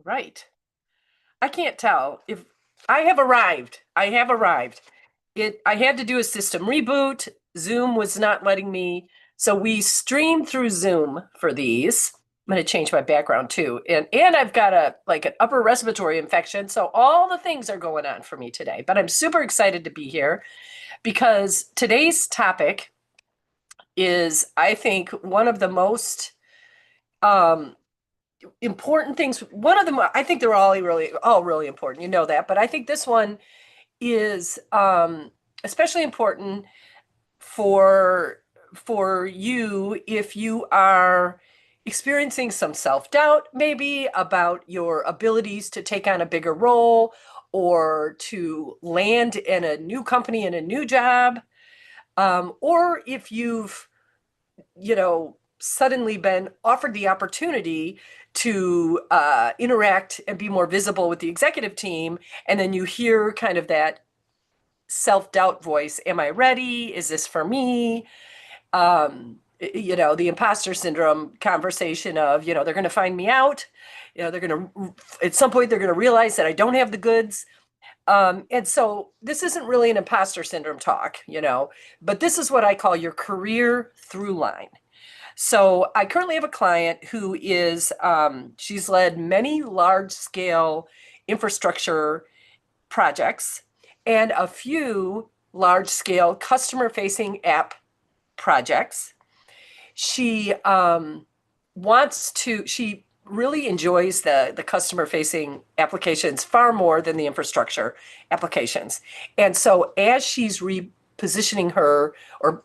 Right. I can't tell if I have arrived. I have arrived. I had to do a system reboot. Zoom was not letting me. So we streamed through Zoom for these. I'm going to change my background too. And I've got an upper respiratory infection. So all the things are going on for me today. But I'm super excited to be here because today's topic is, I think, one of the most um, important things. One of them, I think they're all really important. You know that, but I think this one is especially important for for you if you are experiencing some self-doubt, maybe about your abilities to take on a bigger role or to land in a new company in a new job, or if you've suddenly been offered the opportunity to interact and be more visible with the executive team, and then you hear kind of that self-doubt voice. Am I ready? Is this for me? The imposter syndrome conversation of, they're going to find me out. They're going to, at some point, they're going to realize that I don't have the goods. And so this isn't really an imposter syndrome talk, but this is what I call your career through line. So I currently have a client who is, she's led many large scale infrastructure projects and a few large scale customer facing app projects. She she really enjoys the customer facing applications far more than the infrastructure applications. And so as she's repositioning her or,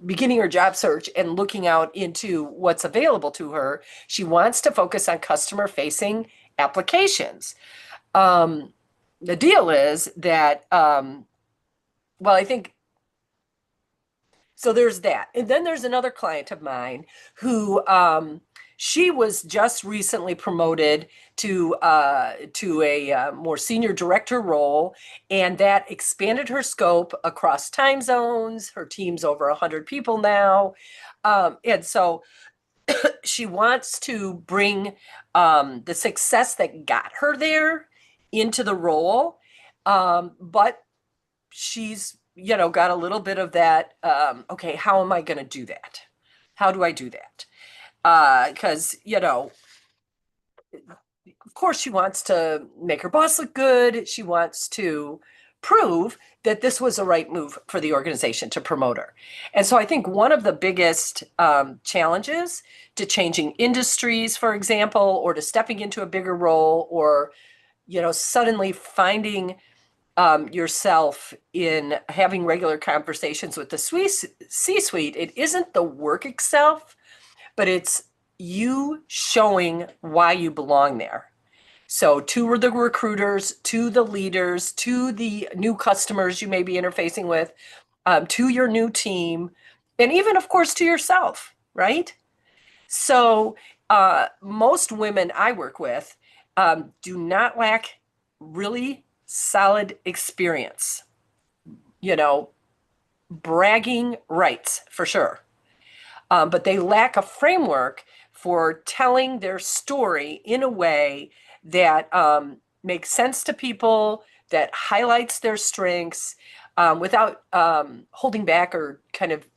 beginning her job search and looking out into what's available to her, she wants to focus on customer facing applications. The deal is that, well, I think so there's that. And then there's another client of mine who she was just recently promoted to a more senior director role, and that expanded her scope across time zones. Her team's over 100 people now. And so she wants to bring the success that got her there into the role. But she's got a little bit of that. Okay, how am I going to do that? How do I do that? Because of course she wants to make her boss look good. She wants to prove that this was the right move for the organization to promote her. And so I think one of the biggest challenges to changing industries, for example, or to stepping into a bigger role, or suddenly finding yourself in having regular conversations with the C-suite, it isn't the work itself, but it's you showing why you belong there. So to the recruiters, to the leaders, to the new customers you may be interfacing with, to your new team, and even, of course, to yourself, right? So most women I work with do not lack really solid experience, bragging rights for sure. But they lack a framework for telling their story in a way that makes sense to people, that highlights their strengths without holding back, or kind of,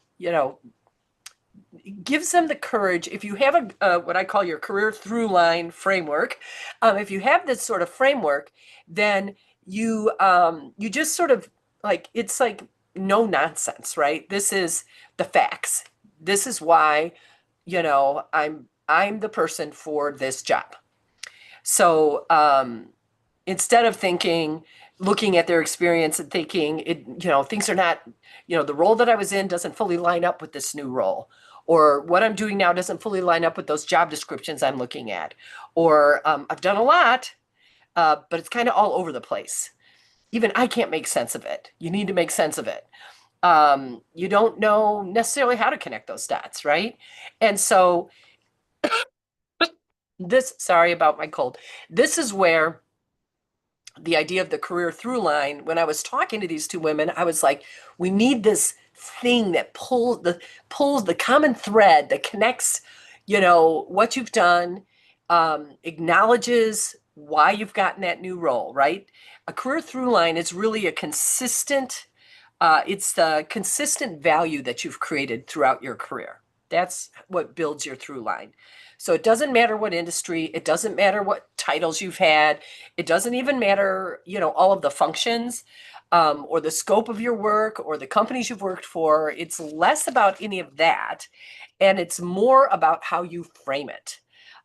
gives them the courage. If you have what I call your career through line framework, if you have this sort of framework, then you just sort of it's like no nonsense, right? This is the facts. This is why, I'm the person for this job. So instead of looking at their experience and thinking things are not, the role that I was in doesn't fully line up with this new role, or what I'm doing now doesn't fully line up with those job descriptions I'm looking at, or I've done a lot, but it's kind of all over the place. Even I can't make sense of it. You need to make sense of it. You don't know necessarily how to connect those dots, right? And so sorry about my cold. This is where the idea of the career through line, when I was talking to these two women, I was like, we need this thing that pulls the common thread that connects, what you've done, acknowledges why you've gotten that new role, right? A career through line is really a consistent, it's the consistent value that you've created throughout your career. That's what builds your through line. So it doesn't matter what industry, it doesn't matter what titles you've had, it doesn't even matter, all of the functions, or the scope of your work or the companies you've worked for. It's less about any of that, and it's more about how you frame it,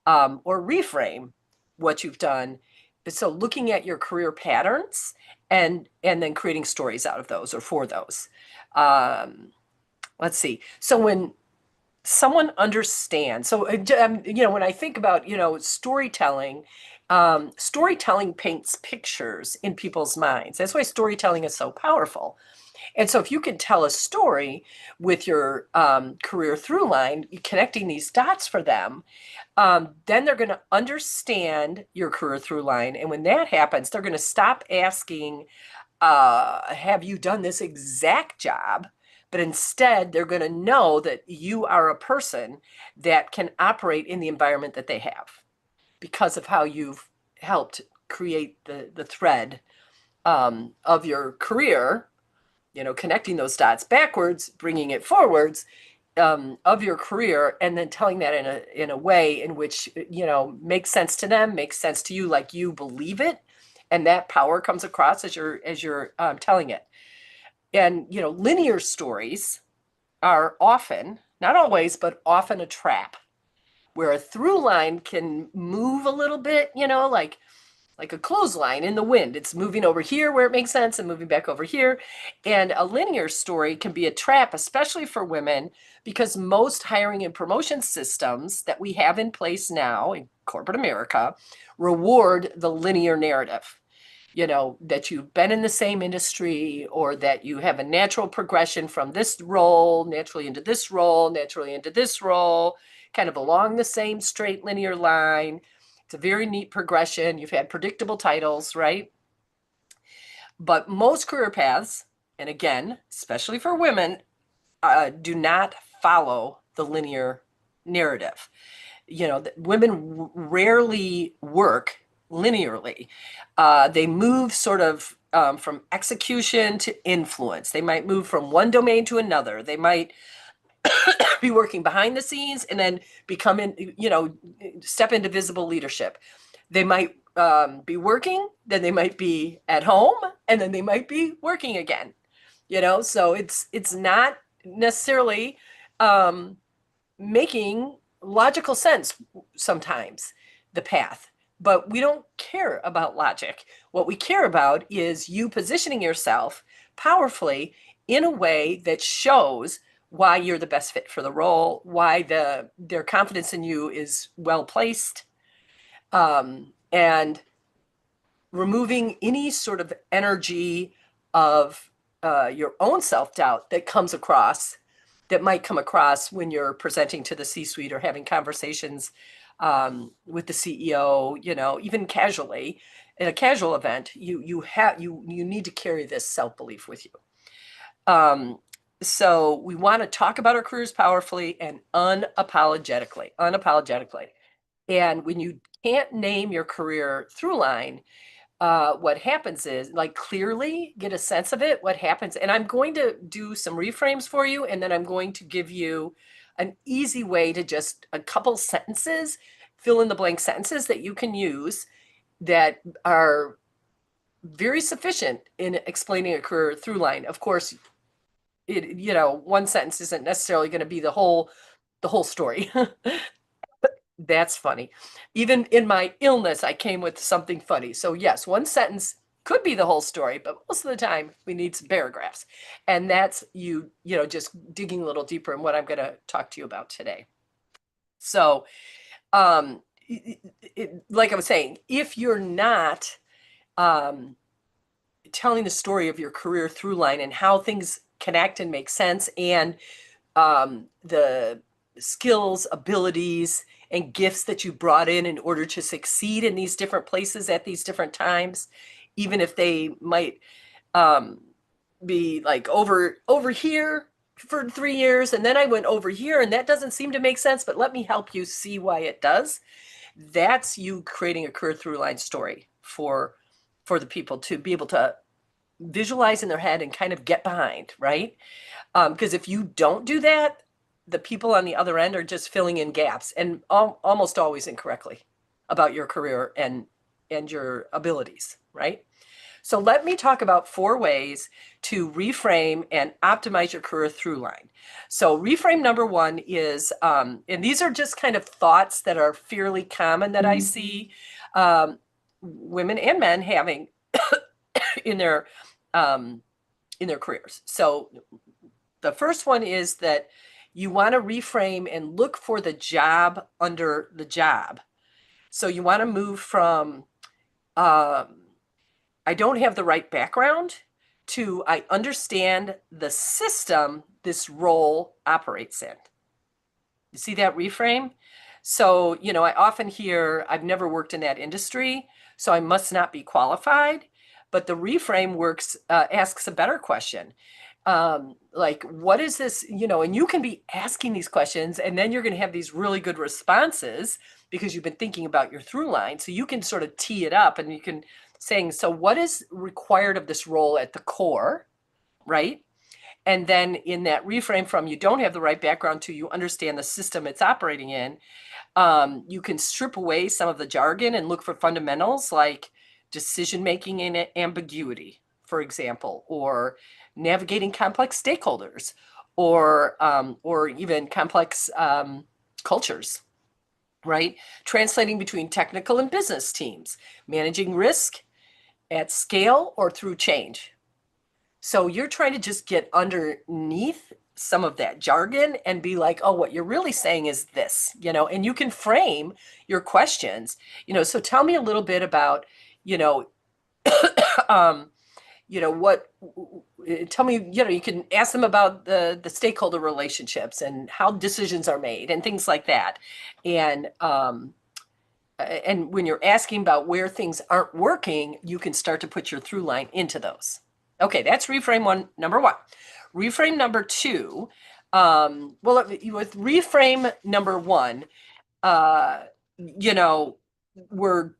or reframe what you've done. So looking at your career patterns and then creating stories out of those or for those. Um, let's see. So when someone understands, so when I think about storytelling, storytelling paints pictures in people's minds. That's why storytelling is so powerful. And so if you can tell a story with your career through line, connecting these dots for them, then they're going to understand your career through line. And when that happens, they're going to stop asking, have you done this exact job? But instead, they're going to know that you are a person that can operate in the environment that they have because of how you've helped create the thread of your career, connecting those dots backwards, bringing it forwards, of your career, and then telling that in a way in which makes sense to them, makes sense to you, like you believe it, and that power comes across as you're telling it. And linear stories are often, not always, but often a trap, where a through line can move a little bit, like a clothesline in the wind. It's moving over here where it makes sense and moving back over here. And a linear story can be a trap, especially for women, because most hiring and promotion systems that we have in place now in corporate America reward the linear narrative. That you've been in the same industry, or that you have a natural progression from this role, naturally into this role, naturally into this role, kind of along the same straight linear line. It's a very neat progression. You've had predictable titles, right? But most career paths, and again, especially for women, do not follow the linear narrative. Women rarely work linearly. They move sort of from execution to influence. They might move from one domain to another. They might be working behind the scenes and then become step into visible leadership. They might be working, then they might be at home, and then they might be working again. So it's not necessarily making logical sense sometimes, the path. But we don't care about logic. What we care about is you positioning yourself powerfully in a way that shows why you're the best fit for the role, why their confidence in you is well placed, and removing any sort of energy of your own self-doubt that might come across when you're presenting to the C-suite or having conversations with the CEO, even casually in a casual event. You need to carry this self-belief with you. So we want to talk about our careers powerfully and unapologetically. And when you can't name your career through line, what happens is, like, clearly get a sense of it, what happens. And I'm going to do some reframes for you, and then I'm going to give you an easy way to just a couple sentences, fill in the blank sentences that you can use that are very sufficient in explaining a career through line. Of course, one sentence isn't necessarily going to be the whole story. That's funny. Even in my illness, I came with something funny. So yes, one sentence could be the whole story, but most of the time we need some paragraphs. And that's just digging a little deeper in what I'm going to talk to you about today. So, like I was saying, if you're not telling the story of your career through line and how things connect and make sense, and the skills, abilities, and gifts that you brought in order to succeed in these different places at these different times, even if they might be like over here for 3 years, and then I went over here, and that doesn't seem to make sense, but let me help you see why it does. That's you creating a career through line story for the people to be able to visualize in their head and kind of get behind, right? Because if you don't do that, the people on the other end are just filling in gaps and almost always incorrectly about your career and your abilities, right? So let me talk about 4 ways to reframe and optimize your career through line. So reframe number 1 is, and these are just kind of thoughts that are fairly common that I see women and men having in their um, in their careers. So the first one is that you want to reframe and look for the job under the job. So you want to move from I don't have the right background to I understand the system this role operates in. You see that reframe? So, I often hear I've never worked in that industry, so I must not be qualified. But the reframe asks a better question. Like, what is this? And you can be asking these questions, and then you're going to have these really good responses because you've been thinking about your through line. So you can sort of tee it up and you can saying, so what is required of this role at the core, right? And then in that reframe from you don't have the right background to you understand the system it's operating in, you can strip away some of the jargon and look for fundamentals like decision making and ambiguity, for example, or navigating complex stakeholders, or even complex cultures, right? Translating between technical and business teams, managing risk at scale or through change. So you're trying to just get underneath some of that jargon and be like, oh, what you're really saying is this, and you can frame your questions, so tell me a little bit about, you know, um, what, tell me, you can ask them about the stakeholder relationships and how decisions are made and things like that. And when you're asking about where things aren't working, you can start to put your through line into those. Okay, that's reframe number 1. Reframe number 2, well, with reframe number 1, uh, you know, we're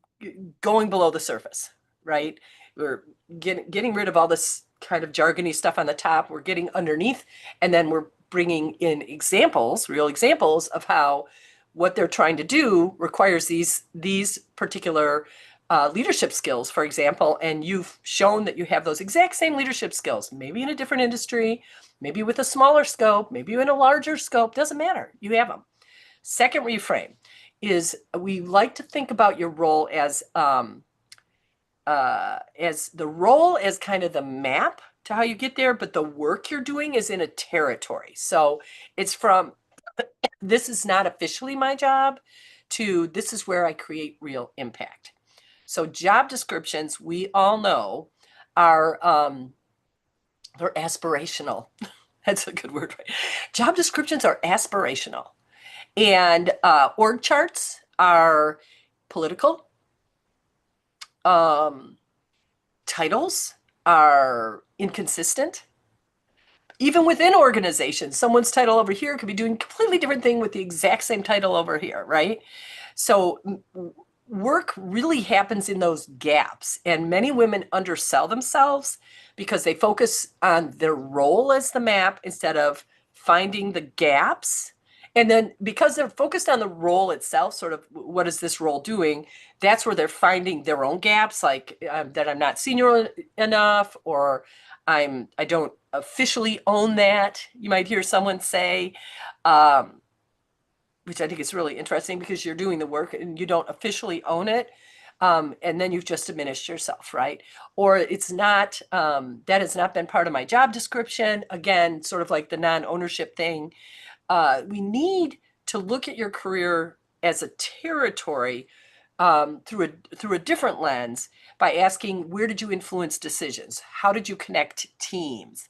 going below the surface, right? We're getting rid of all this kind of jargony stuff on the top. We're getting underneath, and then we're bringing in examples, real examples of how what they're trying to do requires these particular leadership skills, for example, and you've shown that you have those exact same leadership skills, maybe in a different industry, maybe with a smaller scope, maybe in a larger scope, doesn't matter. You have them. Second reframe is we like to think about your role as the role as kind of the map to how you get there, but the work you're doing is in a territory. So it's from this is not officially my job to this is where I create real impact. So job descriptions, we all know, are they're aspirational. That's a good word, right? Job descriptions are aspirational. And org charts are political. Titles are inconsistent. Even within organizations, someone's title over here could be doing a completely different thing with the exact same title over here, right? So work really happens in those gaps, and many women undersell themselves because they focus on their role as the map instead of finding the gaps. And then because they're focused on the role itself, sort of what is this role doing, that's where they're finding their own gaps, like that I'm not senior enough, or I don't officially own that, you might hear someone say, which I think is really interesting because you're doing the work and you don't officially own it. And then you've just diminished yourself, right? Or it's not, that has not been part of my job description. Again, sort of like the non-ownership thing. We need to look at your career as a territory through a different lens by asking, where did you influence decisions? How did you connect teams?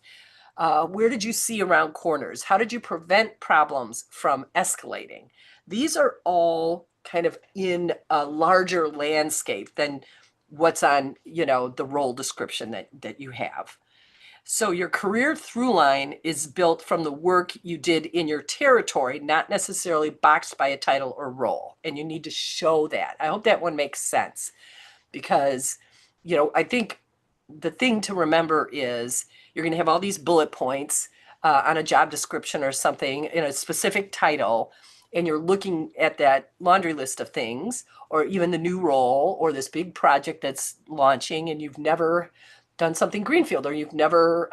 Where did you see around corners? How did you prevent problems from escalating? These are all kind of in a larger landscape than what's on, the role description that you have. So your career through line is built from the work you did in your territory, not necessarily boxed by a title or role. And you need to show that. I hope that one makes sense because, I think the thing to remember is you're going to have all these bullet points on a job description or something in a specific title, and you're looking at that laundry list of things, or even the new role, or this big project that's launching, and you've never done something greenfield, or you've never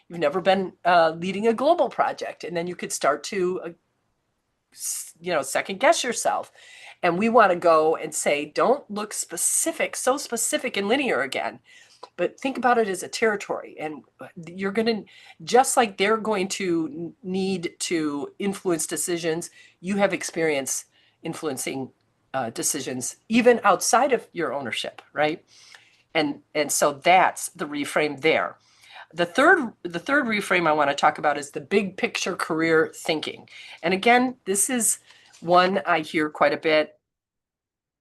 you've never been leading a global project, and then you could start to second guess yourself. And we want to go and say, don't look specific, so specific and linear again, but think about it as a territory. And you're going to, just like they're going to need to influence decisions, you have experience influencing decisions, even outside of your ownership, right? And so that's the reframe there. The third reframe I want to talk about is the big picture career thinking. And again, this is one I hear quite a bit.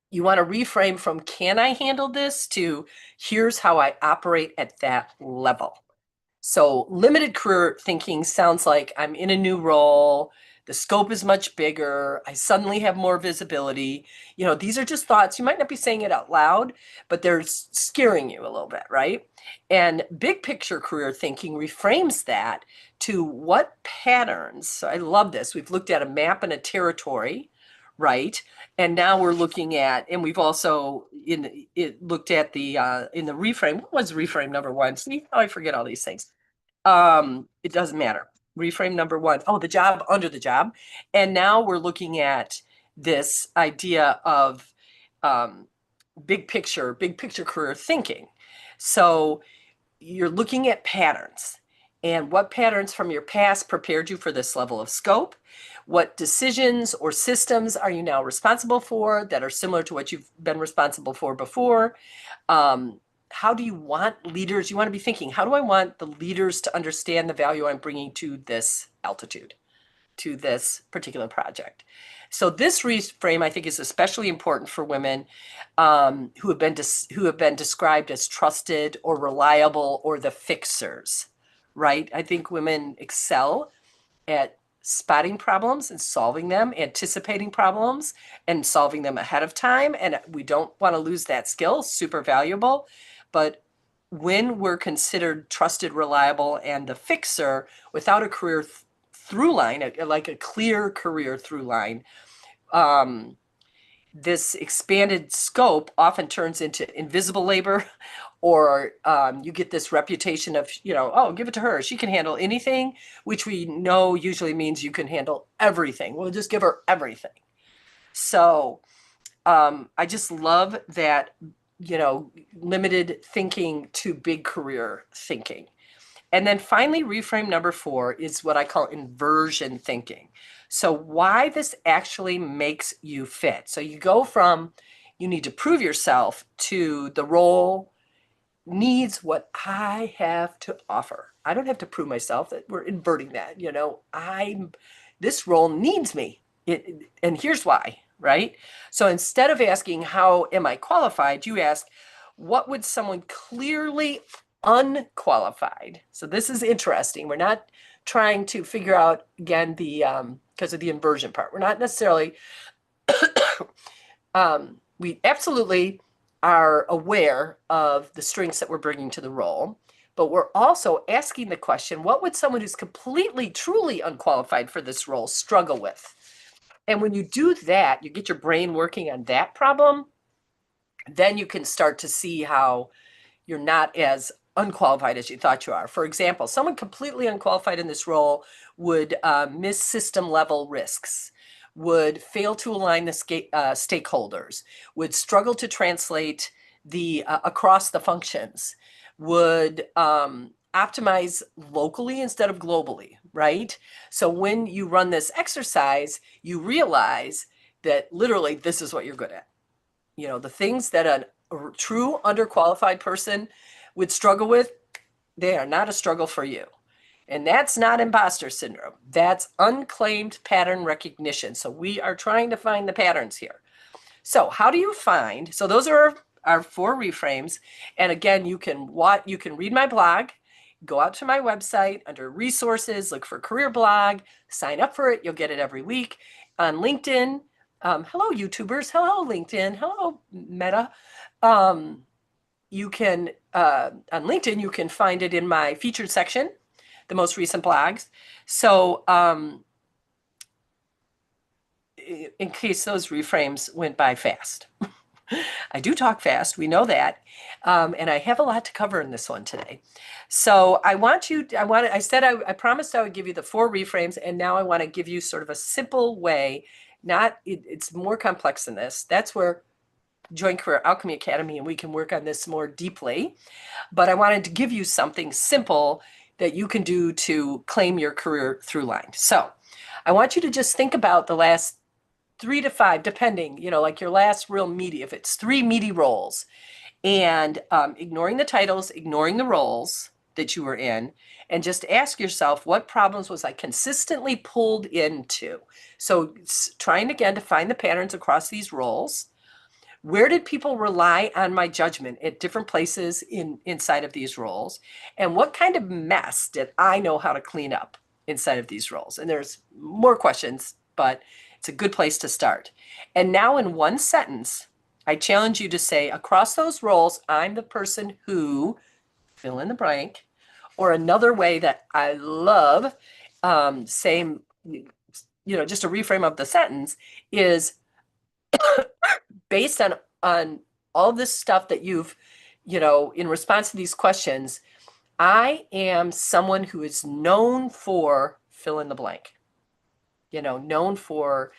You want to reframe from can I handle this to here's how I operate at that level. So limited career thinking sounds like I'm in a new role, the scope is much bigger, I suddenly have more visibility. These are just thoughts. You might not be saying it out loud, but they're scaring you a little bit, right? And big picture career thinking reframes that to what patterns. So I love this. We've looked at a map and a territory, right? And now we're looking at, and we've also looked at the in the reframe. What was reframe number one? See how I forget all these things. It doesn't matter. Reframe number one. Oh, the job under the job. And now we're looking at this idea of big picture career thinking. So you're looking at patterns, and what patterns from your past prepared you for this level of scope? What decisions or systems are you now responsible for that are similar to what you've been responsible for before? How do you want leaders? You want to be thinking, how do I want the leaders to understand the value I'm bringing to this altitude, to this particular project? So this reframe, I think, is especially important for women who have been described as trusted or reliable or the fixers, right? I think women excel at spotting problems and solving them, anticipating problems and solving them ahead of time. And we don't want to lose that skill, super valuable. But when we're considered trusted, reliable, and the fixer without a career through line, like a clear career through line, this expanded scope often turns into invisible labor, or you get this reputation of, oh, give it to her. She can handle anything, which we know usually means you can handle everything. We'll just give her everything. So I just love that, limited thinking to big career thinking. And then finally, reframe number 4 is what I call inversion thinking. So why this actually makes you fit. So you go from you need to prove yourself to the role needs what I have to offer. I don't have to prove myself. That we're inverting that. This role needs me. And here's why, right? So instead of asking how am I qualified, you ask what would someone clearly unqualified. So this is interesting. We're not trying to figure out, again, the because of the inversion part. We're not necessarily, we absolutely are aware of the strengths that we're bringing to the role, but we're also asking the question, what would someone who's completely, truly unqualified for this role struggle with? And when you do that, you get your brain working on that problem, then you can start to see how you're not as unqualified as you thought you are. For example, someone completely unqualified in this role would miss system level risks, would fail to align the stakeholders, would struggle to translate the across the functions, would optimize locally instead of globally, right? So when you run this exercise, you realize that literally this is what you're good at. The things that a true underqualified person would struggle with, they are not a struggle for you. And that's not imposter syndrome. That's unclaimed pattern recognition. So we are trying to find the patterns here. So how do you find, so those are our 4 reframes. And again, you can read my blog, go out to my website under resources, look for career blog, sign up for it. You'll get it every week. On LinkedIn, hello YouTubers, hello LinkedIn, hello Meta. You can, on LinkedIn, you can find it in my featured section, the most recent blogs. So in case those reframes went by fast. I do talk fast, we know that. And I have a lot to cover in this one today. So I promised I would give you the 4 reframes, and now I want to give you sort of a simple way. It's more complex than this. That's where join Career Alchemy Academy and we can work on this more deeply. But I wanted to give you something simple that you can do to claim your career through line. So I want you to just think about the last 3 to 5, depending, like your last real meaty, if it's 3 meaty roles, and ignoring the titles, ignoring the roles that you were in, and just ask yourself, what problems was I consistently pulled into? So trying again to find the patterns across these roles. Where did people rely on my judgment at different places inside of these roles? And what kind of mess did I know how to clean up inside of these roles? And there's more questions, but it's a good place to start. And now in one sentence, I challenge you to say, across those roles, I'm the person who, fill in the blank, or another way that I love saying, just a reframe of the sentence is based on all this stuff that you've, in response to these questions, I am someone who is known for fill in the blank, known for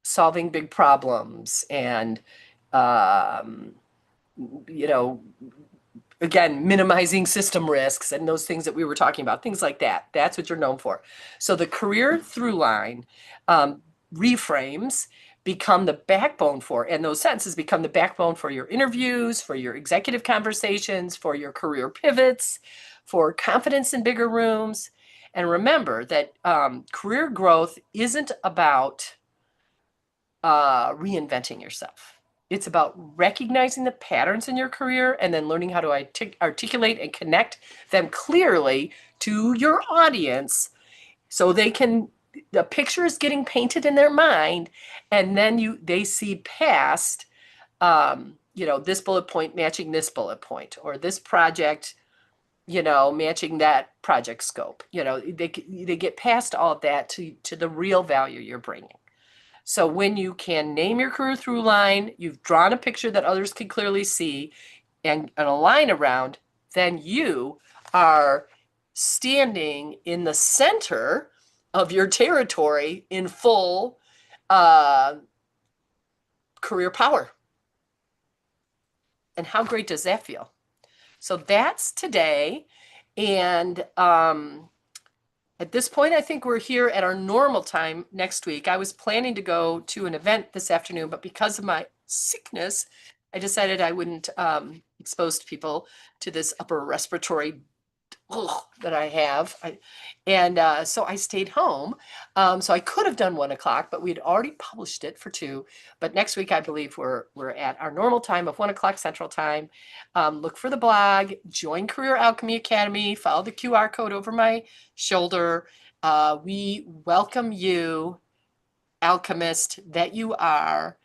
solving big problems and, again, minimizing system risks and those things that we were talking about, things like that. That's what you're known for. So the career through line reframes become the backbone for, and those sentences become the backbone for your interviews, for your executive conversations, for your career pivots, for confidence in bigger rooms. And remember that career growth isn't about reinventing yourself. It's about recognizing the patterns in your career and then learning how to articulate and connect them clearly to your audience so the picture is getting painted in their mind, and then they see past, this bullet point matching this bullet point, or this project, matching that project scope. They get past all of that to the real value you're bringing. So when you can name your career through line, you've drawn a picture that others can clearly see and a line around, then you are standing in the center of your territory in full career power. And how great does that feel? So that's today. And at this point, I think we're here at our normal time next week. I was planning to go to an event this afternoon, but because of my sickness, I decided I wouldn't expose people to this upper respiratory that I have. So I stayed home. So I could have done 1 o'clock, but we'd already published it for 2. But next week, I believe we're at our normal time of 1 o'clock Central Time. Look for the blog, join Career Alchemy Academy, follow the QR code over my shoulder. We welcome you, alchemist that you are,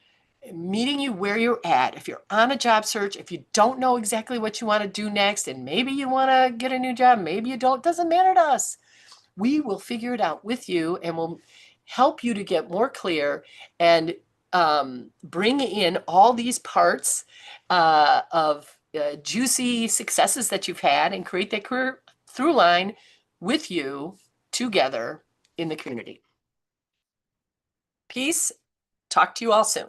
meeting you where you're at. If you're on a job search, if you don't know exactly what you want to do next, and maybe you want to get a new job, maybe you don't, doesn't matter to us. We will figure it out with you and we'll help you to get more clear and bring in all these parts of juicy successes that you've had and create that career through line with you together in the community. Peace. Talk to you all soon.